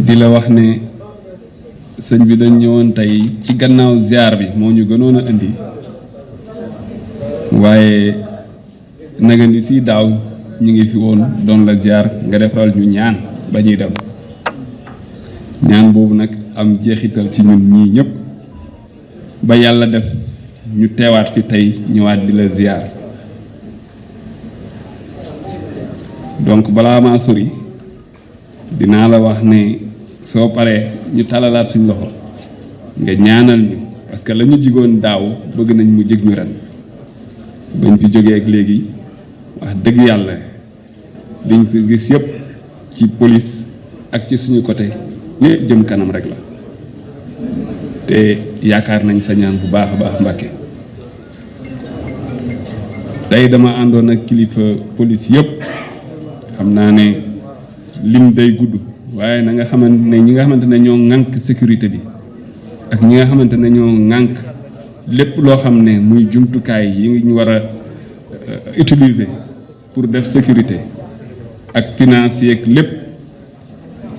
di la wax ne sëñ bi dañ ñëwoon tey ci gannaaw ziar bi moo ñu gënoon a indi waaye naga ni si daaw ñu ngi fi woon doon la ziar nga defaral ñu ñaan ba ñuy dem ñaan boobu nag am jeexital ci ñun ñii ñëpp ba yàlla def ñu teewaat fi tey ñëwaat di la ziar donc balaa maa sori dinaa la wax ne soo paree ñu talalaat suñ loxo nga ñaanal ñu parce que la ñu jigoon daaw bëgg nañ mu jig ñu ren bañ fi jógee ak léegi wax dëgg yàlla liñ ci gis yëpp ci police ak ci suñu côté lépp jëm kanam rek la te yaakaar nañ sa ñaan bu baax a baax Mbàkke tey dama àndoon ak kilifa police yëpp xam naa ne lim day gudd waaye na nga xamante ne ñi nga xamante ne ñoo ŋànk sécurité bi ak ñi nga xamante ne ñoo ŋànk lépp loo xam ne muy jumtukaay yi ñu war a utiliser pour def sécurité ak financier ak lépp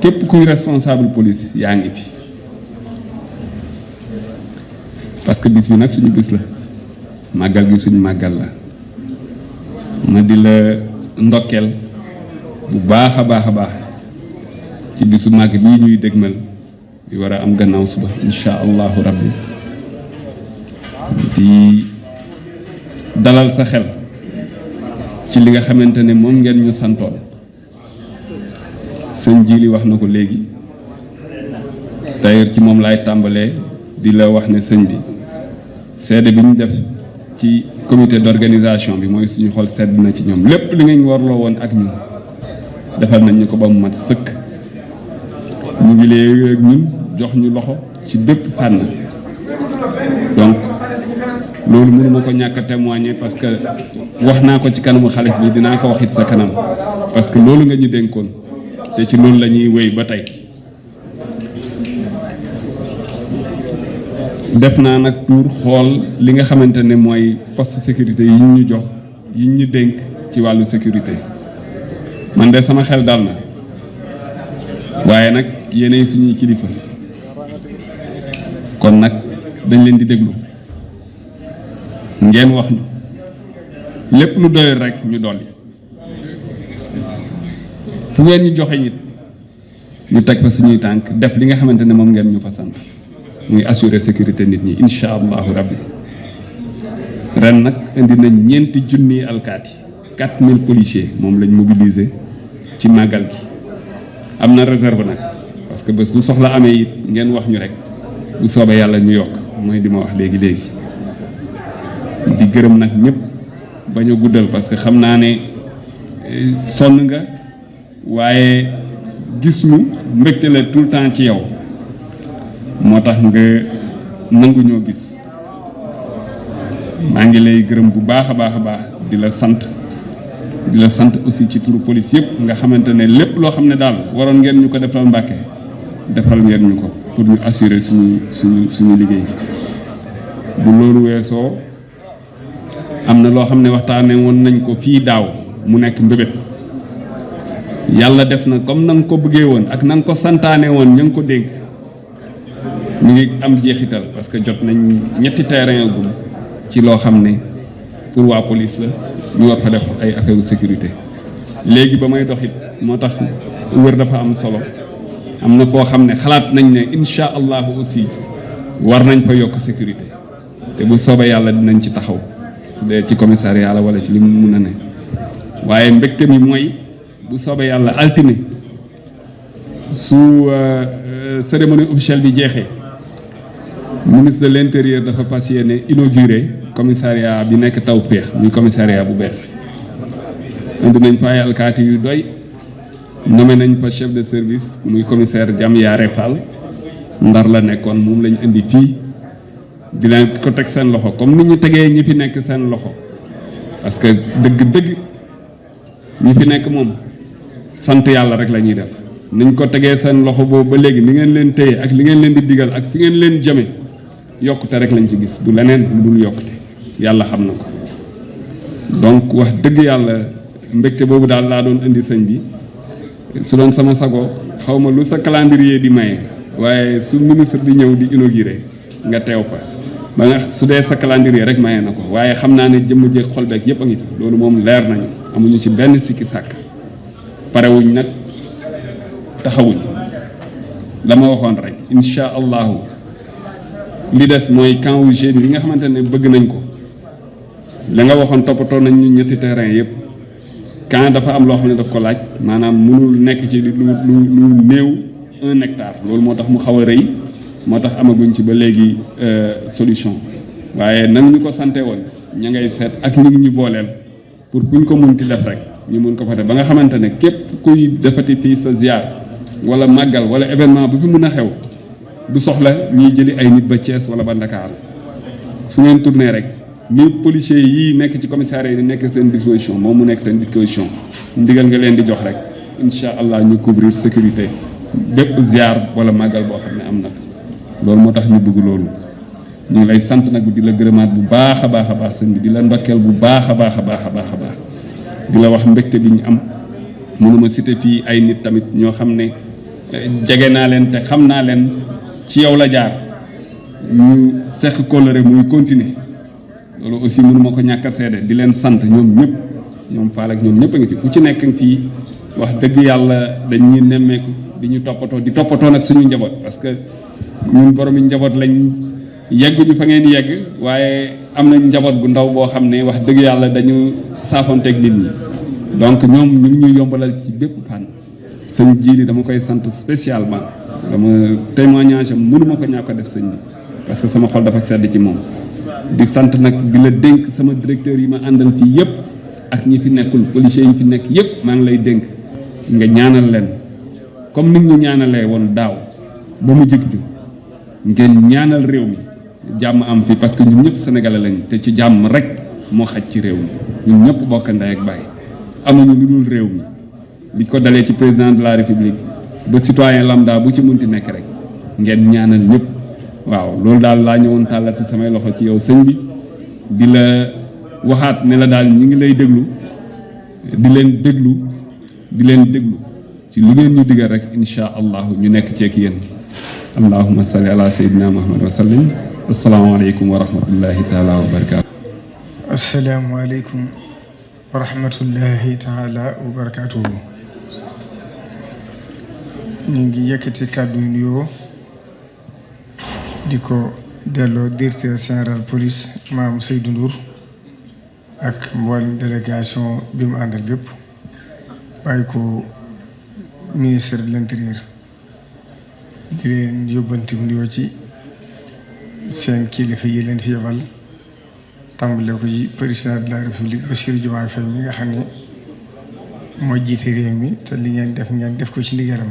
képp kuy responsable police yaa ngi fi parce que bis bi nag suñu bis la màggal gi suñu màggal la ma di la ndokkeel bu baax a baax a baax ci bisu màgg bii ñuy dégmal bi war a am gannaaw suba insha allahu rabbi di dalal sa xel ci li nga xamante ne moom ngeen ñu santoon sëñ Jili wax na ko léegi d'ailleurs ci moom laay tàmbalee di la wax ne sëñ bi seede bi ñu def ci comité d'organisation bi mooy suñu xol sedd na ci ñoom lépp li ngeen warloo woon ak ñun defal nañ ñu ko ba mu mat sëkk ñu ngi léegi ak ñun jox ñu loxo ci bépp fànn donc loolu mënuma ko ñàkk a témoigner parce que wax naa ko ci kanamu xalif bi dinaa ko wax it sa kanam parce que loolu nga ñu dénkoon te ci loolu la ñuy wéy ba tey def naa nag pour xool li nga xamante ne mooy poste sécurité yi ñu jox yi ñu dénk ci wàllu sécurité man de sama xel dal na waaye nag yéenay suñuy kilifa kon nag dañ leen di déglu ngeen wax ñu lépp lu doyul rek ñu dolli fu ngeen ñu joxe nit ñu teg fa suñuy tànk def li nga xamante ne moom ngeen ñu fa sant muy assurer sécurité nit ñi incha allahu rabbi ren nag indi nañ ñeenti junniy alkaati 4000 policiers moom lañ mobiliser ci màggal gi am na réserve nag parce que bés bu soxla amee it ngeen wax ñu rek bu soobee yàlla ñu yokk mooy di ma wax léegi di gërëm nag ñëpp bañ a guddal parce que xam naa ne sonn nga waaye gis ñu mbégte la tout le temps ci yow moo tax nga nangu ñoo gis maa ngi lay gërëm bu baax a baax a baax di la sant aussi ci turu police yëpp nga xamante ne lépp loo xam ne daal waroon ngeen ñu ko defal Mbàkke defal ngeen ñu ko pour ñu assurer suñu liggéey bu loolu weesoo am na loo xam ne waxtaanee woon nañ ko fii daaw mu nekk mbébét yàlla def na comme na nga ko bëggee woon ak na nga ko santaane woon ña nga ko dénk ñu ngi am jeexital parce que jot nañ 3 terrain gum ci loo xam ne pour waa police la ñu war fa def ay affaire sécurité léegi ba may doxit moo tax wër dafa am solo am na foo xam ne xalaat nañ ne incha allahu aussi war nañ fa yokk sécurité te bu soobee yàlla dinañ ci taxaw su dee ci commissariat la wala ci li mu mun a ne waaye mbégte mi mooy bu soobee yàlla altine su cérémonie officielle bi jeexee ministre de l'intérieur dafa fas yéene inauguré commissariat bi nekk Tawfekh muy commissariat bu bees indi nañ fa ay alkaati yu doy nommé nañ fa chef de service muy commissaire Diamyaare Fall Ndar la nekkoon moom lañ indi fii di leen ko teg seen loxo comme ni ñu tegee ñi fi nekk seen loxo parce que dëgg-dëgg ñi fi nekk moom sant yàlla rek la ñuy def niñ ko tegee seen loxo boobu ba léegi ni ngeen leen téye ak li ngeen leen di digal ak fi ngeen leen jëme yokkute rek lañ ci gis du leneen lu dul yokkute yàlla xam na ko donc wax dëgg yàlla mbégte boobu daal laa doon indi sëñ bi su doon sama sago xaw ma lu sa calendrier di maye waaye su ministre di ñëw di inauguré nga teew fa ba nga su dee sa calendrier rek maye na ko waaye xam naa ne jëmm jéeg xol beeg yëpp a ngi fi loolu moom leer nañu amuñu ci benn sikki sàkk parewuñ nag taxawuñ la ma waxoon rek incha allahu li des mooy camp wu jeunes yi nga xamante ne bëgg nañ ko la nga waxoon toppatoo nañ ñu ñetti terrain yëpp camp dafa am loo xam ne daf ko laaj maanaam mënul nekk ci lu néew 1 hectare loolu moo tax mu xaw a rëy moo tax amaguñ ci ba léegi solution waaye nag ñu ko sante woon ña ngay seet ak ñi ngi ñu booleel pour fu ñu ko munti def rek ñu mun ko fa def ba nga xamante ne képp kuy defati fii sa ziar wala màggal wala événement bu fi mun a xew du soxla ñuy jëli ay nit ba Thiès wala ba Dakar su ngeen tourné rek ni policiers yii nekk ci commissariat yi nekk seen disposition moom mu nekk seen disposition ndigal nga leen di jox rek incha allah ñu couvrir sécurité bépp ziar wala màggal boo xam ne am na loolu moo tax ñu bëgg loolu ñu ngi lay sant nag di la gërëmaat bu baax a baax a baax sëñ bi di la ndokkeel bu baax a baax a baax a baax a baax di la wax mbégte bi ñu am mënuma cité fii ay nit tamit ñoo xam ne jege naa leen te xam naa leen ci yow la jaar ñu seq kóllëre muy continuer loolu aussi mënuma ko ñàkk a seede di leen sant ñoom ñëpp ñoom Fall ak ñoom ñëpp a ngi fi ku ci nekk fii wax dëgg yàlla dañuy nemmeeku di ñu toppatoo di toppatoo nag suñu njaboot parce que ñun boromi njaboot lañ yegguñu fa ngeen yegg waaye am nañ njaboot bu ndaw boo xam ne wax dëgg yàlla dañu saafonteeg nit ñi donc ñoom ñu ngi ñuy yombalal ci bépp fànn sëñ Jili dama koy sant spécialement dama témoignage am mënuma ko ñàkk a def sëñ bi parce que sama xol dafa sedd ci moom di sant nag di la dénk sama directeur yi ma àndal fii yëpp ak ñi fi nekkul policiers yi fi nekk yëpp maa ngi lay dénk nga ñaanal leen comme nit ñu ñaanalee woon daaw ba mu jëkk ju ngeen ñaanal réew mi jàmm am fi parce que ñun ñëpp sénégalais lañ te ci jàmm rek moo xaj ci réew mi ñun ñëpp bokk ndey ak baay amuñu lu dul réew mi li ko dalee ci président de la république ba citoyen lambda bu ci munti nekk rek ngeen ñaanal ñëpp waaw loolu daal laa ñëwoon tàllal ci samay loxo ci yow sëñ bi di la waxaat ne la daal ñi ngi lay déglu di leen déglu ci lu ngeen ñu digal rek incha allahu ñu nekk ceek yéen allahumma salli ala sayyidina muhammad wa sallim asalaamaaleykum wa rahmatullahi taala wa barakaatu. asalaamaaleykum wa rahmatullahi taala wa barakaatu. ñu ngi yëkkati kàddu yu nuyoo di ko delloo directeur général police maam Seydou Ndour ak mboolem délégation bi mu àndal bépp bàyyi ko ministre de l'intérieur di leen yóbbanti nuyoo ci seen kilifa yi leen fi yebal tàmbale ko ci président de la république Bassirou Diomaye Faye mi nga xam ne moo jiite réew mi te li ngeen def ko ci ndigalam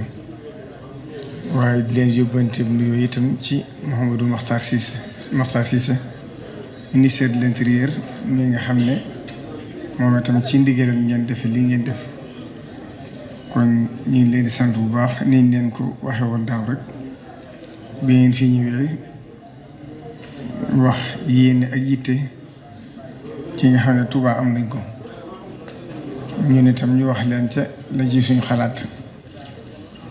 waaye di leen yóbbanti nuyoo itam ci Mouhamadou Makhtar Cissé ministère de l'intérieur mi nga xam ne moom itam ci ndigalam ngeen defe li ngeen def kon ñu ngi leen di sant bu baax ni ñu leen ko waxe woon daaw rek bi ngeen fi ñëwee wax yéene ak yitte ci nga xam ne Touba am nañ ko ñun itam ñu wax leen ca la ci suñu xalaat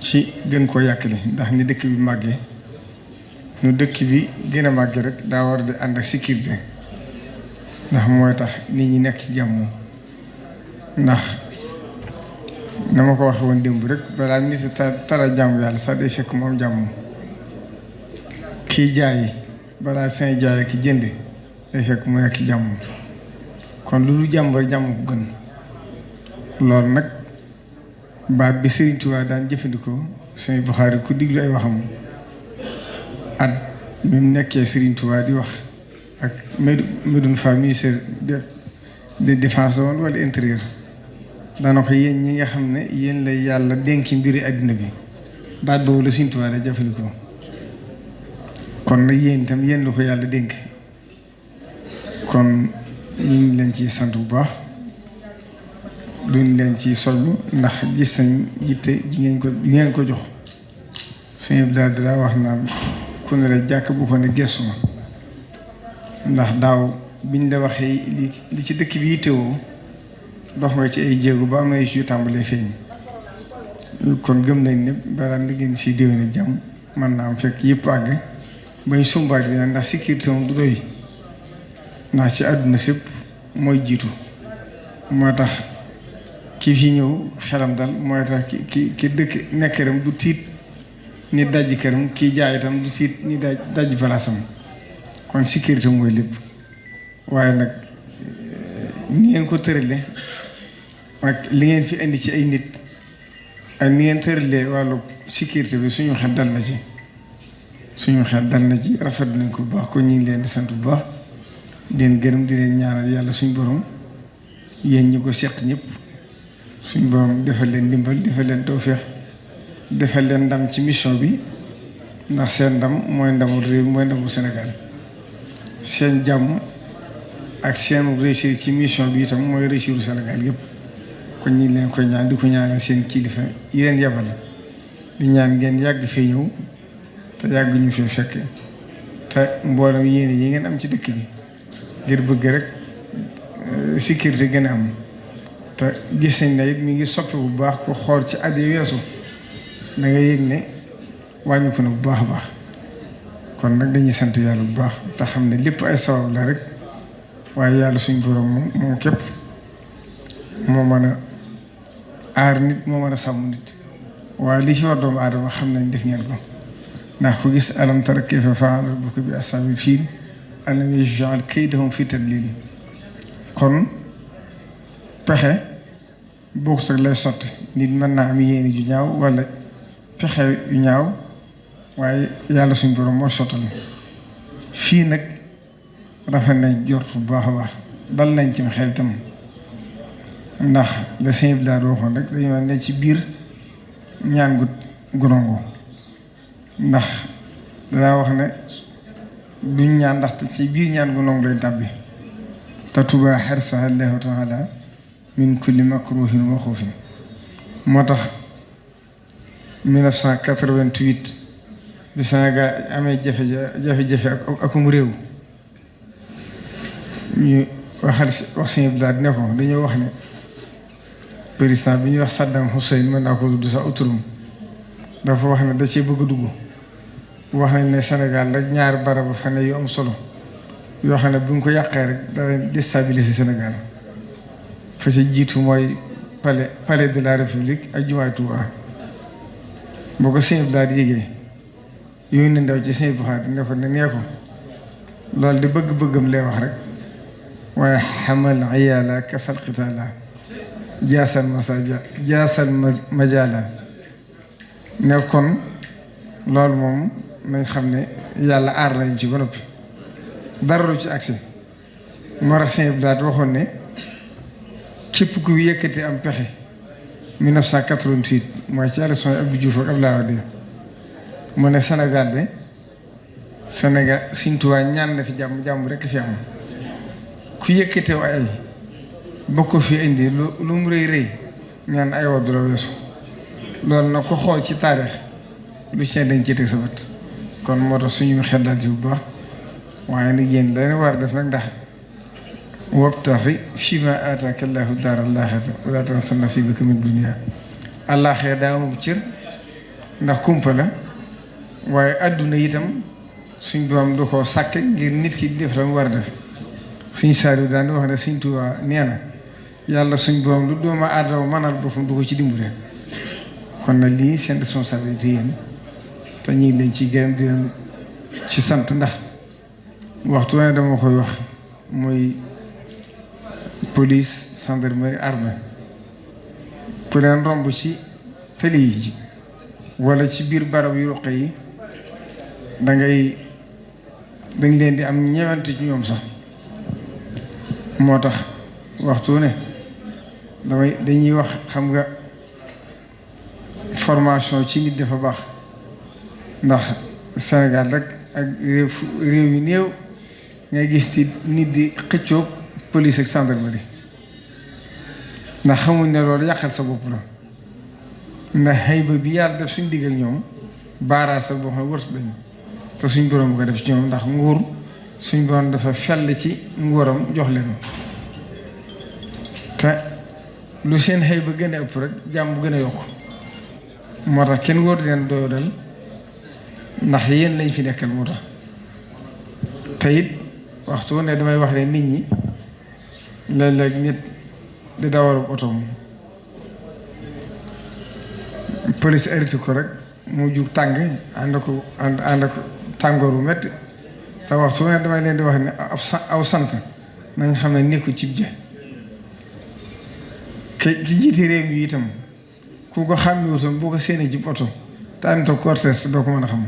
ci gën koo yàkkale ndax ni dëkk bi màggee nu dëkk bi gën a màggee rek daa war di ànd ak sécurité ndax mooy tax nit ñi nekk ci jàmm ndax na ma ko waxe woon démb rek balaa nit tara jàmm yàlla sax day fekk moom jàmm kii jaay balaa seen jaay ki jënd day fekk mu nekk ci jàmm kon lu jàmm rek jàmm ko gën loolu nag baat bi Serigne Touba daan jëfandikoo Sëñ Buxaari ku diglu ay waxam at mi mu nekkee Serigne Touba di wax ak Medoune Fall ministère de défense woon wala intérieur daana ko yéen ñi nga xam ne yéen lay yàlla dénki mbiri àddina bi baat boobu la Serigne Touba da jëfandikoo kon nag yéen itam yéen la ko yàlla dénk kon ñu ngi leen ci sant bu baax duñ leen ci soññ ndax gis nañ yitte ji ngeen ko jox suñu bilaad daa wax naan ku ne la jàkk bu ko ne gestu ma ndax daaw biñ la waxee li ci dëkk bi yittewoo dox nga ci ay jéego ba am na yu tàmbalee feeñ kon gëm nañ ne balaa liggéey si déwéne jàmm mën naa am fekk yëpp àgg bañ sumbaat dina ndax sécurité moom du doy ndax ci àdduna sépp mooy jiitu moo tax ki fi ñëw xelam dal mooy tax ki dëkk nekk këram du tiit ni dajji këram kii jaay itam du tiit ni dajji palaasam kon sécurité mooy lépp waaye nag ni ngeen ko tërale ak li ngeen fi indi ci ay nit ak ni ngeen tëralee wàllu sécurité bi suñu xel dal na ci rafet nañ ko bu baax kon ñu ngi leen di sant bu baax di leen gërëm di leen ñaanal yàlla suñu borom yéen ñi ko seq ñëpp suñu borom defal leen ndimbal defal leen tawféex defal leen ndam ci mission bi ndax seen ndam mooy ndamul réew mooy ndamul Sénégal seen jàmm ak seen réussir ci mission bi itam mooy réussiru Sénégal yëpp kon ñi leen koy ñaan di ko ñaanal seen kilifa yi leen yabal di ñaan ngeen yàgg fee ñëw te yàgg ñu fee fekk te mboolem yéene yi ngeen am ci dëkk bi ngir bëgg rek sécurité gën a am te gis nañ ne it mi ngi soppi bu baax ko xool ci at yi weesu da nga yëg ne wàññi ko na bu baax a baax kon nag dañuy sant yàlla bu baax te xam ne lépp ay sabab la rek waaye yàlla suñ borom moom képp moo mën a aar nit moo mën a sàmm nit waaye li ci war doomu aadama xam nañ def ngeen ko ndax ku gis alam tara kayfa fa'ala rabbuka bi ashaabil fiil alam yaj'al kaydahum fi tadlil kon pexe bokk sax lay sotti nit mën naa am yéene ju ñaaw wala pexe yu ñaaw waaye yàlla suñ borom moo sottal fii nag rafet nañ jort bu baax a baax dal nañ ci xel itam ndax le sëñ bi daal waxoon rek dañu ne ci biir ñaan gu nongu ndax danaa wax ne duñ ñaan ndaxte ci biir ñaan gu nongu lay tàbbi tatuba xersaha allahu taala min kulli makruhin wa xuufin moo tax 1988 bi Sénégal amee jafe-jafe akum réew ñu wax sëñ bi daal ne ko dañoo wax ne président bi ñuy wax Saddam Hussein mën naa ko tudd sax uturum dafa wax ne da cee bëgg a dugg wax nañ ne Sénégal rek ñaari barab fa ne yu am solo yoo xam ne bu ñu ko yàqee rek dana déstabiliser Sénégal fa ci jiitu mooy palais de la République ak jumaay Tuubaa boo ko sëñ bi daal di yégee yónni ndaw ci sëñ Buxaari ne ko ne nee ko loolu di bëgg-bëggam lay wax rek waaye xamal iyaala kafal qitaala jaasal majaala ne kon loolu moom nañ xam ne yàlla aar lañ ci ba noppi dara lu ci agsi moo tax sëñ bi daal di waxoon ne képp ku yëkkati am pexe 1988 mooy ci élection yi Abdou Diouf ak Abdoulaye Wade mu ne Sénégal de Sëñ Tuubaa ñaan na fi jàmm rekk fi am ku yëkkateew ay bokk ko fi indi lu mu rëy rëy ñaan ay wa du la weesu loolu nag ko xool ci taarix lu ci dañ ci teg sa bët kon moo tax suñu xel dal ci bu baax waaye nag yéen la war a def nag ndax wabtaxi fiimaa aataaka llaahu daaral aaxirata wa laa tansa nasiibaka mina dunyaa àllaaxira daa amul cër ndax kumpa la waaye adduna itam suñ doom du ko sàkke ngir nit ki def la mu war a def suñ Saaliw daan di wax ne Sëñ Tuubaa nee na yàlla suñ borom lu doomu aadama mënal boppam du ko ci dimbale kon nag lii seen responsabilité yéen te ñu ngi leen ci gërëm di leen ci sant ndax waxtu ne dama koy wax muy police gendarmerie armée ku leen romb ci tëli yi wala ci biir barab yu ruq yi dañ leen di am ñewante ci ñoom sax moo tax waxtu ne dañuy wax xam nga formation ci nit dafa baax ndax Sénégal rek ak réew yu néew ngay gis ti nit di xëccoog police ak gendarmerie ndax xamuñ ne loolu yàqal sa bopp la ndax xëyba bi yàlla def suñ digg ak ñoom baaraas sa boo xam ne wërtu dañ te suñ borom bu ko def ci ñoom ndax nguur suñ borom dafa fell ci nguuram jox leen te lu seen xëyba gën a ëpp rek jàmm bu gën a yokk moo tax kenn wóor leen doyodal ndax yéen lañ fi nekkal moo tax te it waxtu ne damay wax ne nit ñi léeg-léeg nit di dawaru otoom police arrêté ko rek mu jug tàng ànd ak tàngoor bu métti te waxtu ne damay leen di wax ne aw sant nañ xam ne nekku cib je ki jiite réew mi itam ku ko xàmmiwutoon boo ko séenee ci oto te ànd ak cortège doo ko mën a xam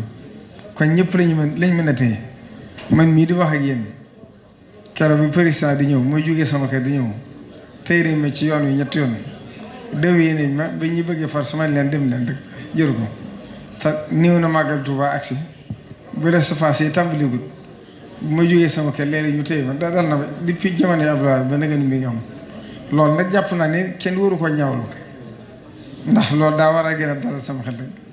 kon ñëpp lañ mën a téye man mii di wax ak yéen keroog bi président di ñëw mooy jógee sama kër di ñëw tey réew mi ci yoon wi ñetti yoon déwee nañ ma ba ñuy bëggee far su ma leen dem leen rek jëru ko te néew na màggal Tuuba agsi bu dee safaas yi tàmbaligut bu ma jógee sama kër léeg-léeg ñu téye ma dal na ba depuis jamono yi Abdoulaye ba nag mi ngi am loolu nag jàpp naa ne kenn waru ko ñaawlu ndax loolu daa war a gën a dalal sama xel rek